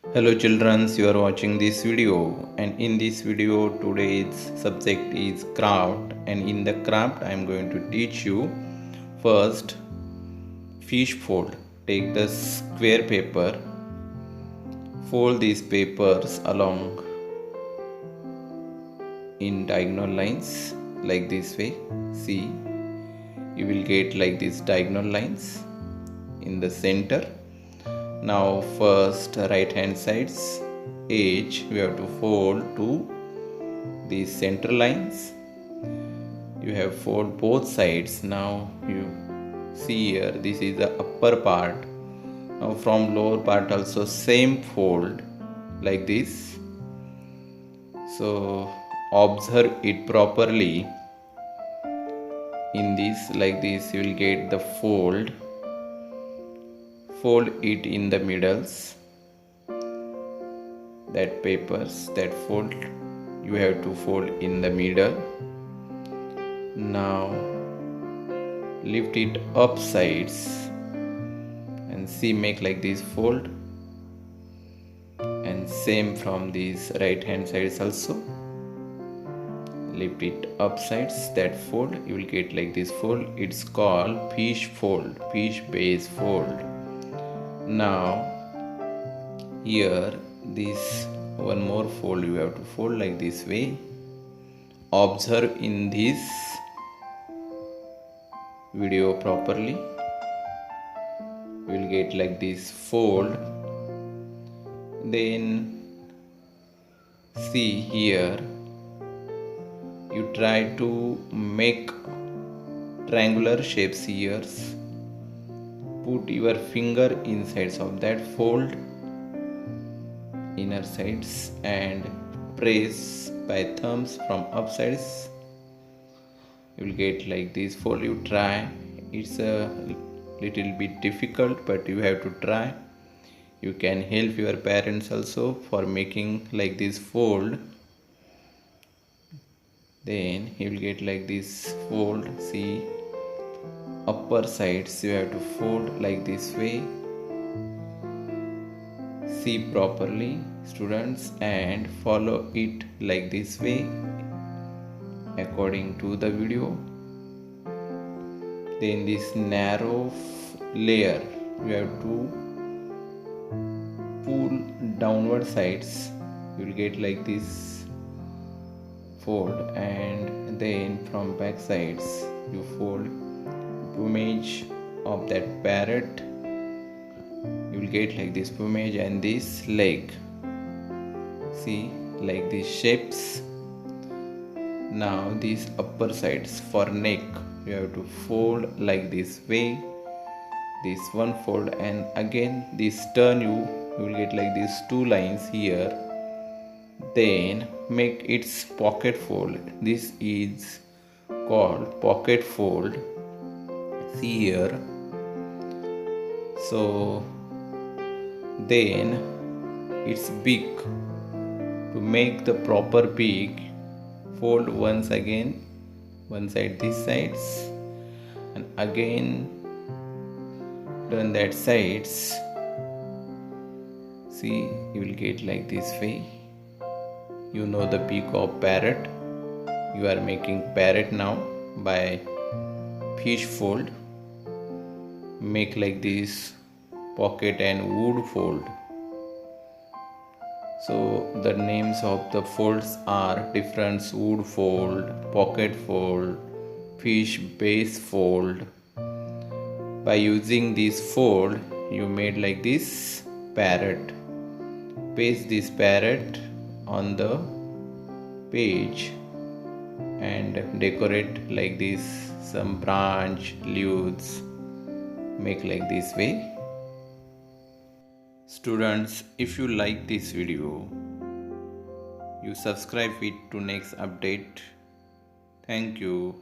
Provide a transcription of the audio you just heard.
Hello children, you are watching this video, and in this video today's subject is craft, and in the craft I am going to teach you first fish fold. Take the square paper, fold these papers along in diagonal lines like this way. See, you will get like these diagonal lines in the center. Now first right hand side's edge we have to fold to these center lines. You have fold both sides. Now you see here, this is the upper part. Now from lower part also same fold like this. So observe it properly. In this like this you will get the fold it in the middles, that papers, that fold you have to fold in the middle. Now lift it up sides and see, make like this fold, and same from these right hand sides also lift it up sides, that fold you will get like this fold. It's called fish fold, fish base fold. Now here this one more fold you have to fold like this way. Observe in this video properly. You will get like this fold. Then see here, you try to make triangular shapes here. Put your finger inside of that fold, inner sides, and press by thumbs from upsides. You will get like this fold. You try. It's a little bit difficult, but you have to try. You can help your parents also for making like this fold. Then you will get like this fold. See, upper sides you have to fold like this way. See properly students, and follow it like this way according to the video. Then this narrow layer you have to pull downward sides. You will get like this fold, and then from back sides you fold plumage of that parrot. You will get like this plumage and this leg. See, like these shapes. Now these upper sides for neck you have to fold like this way. This one fold, and again this turn you will get like these two lines here. Then make its pocket fold. This is called pocket fold. See here. So then its beak, to make the proper beak, fold once again one side, this sides, and again turn that sides. See, you will get like this way. You know the beak of parrot. You are making parrot now by fish fold. Make like this pocket and wood fold. So the names of the folds are different: wood fold, pocket fold, fish base fold. By using this fold you made like this parrot. Paste this parrot on the page and decorate like this, some branch, leaves. Make like this way. Students, if you like this video, you subscribe it to next update. Thank you.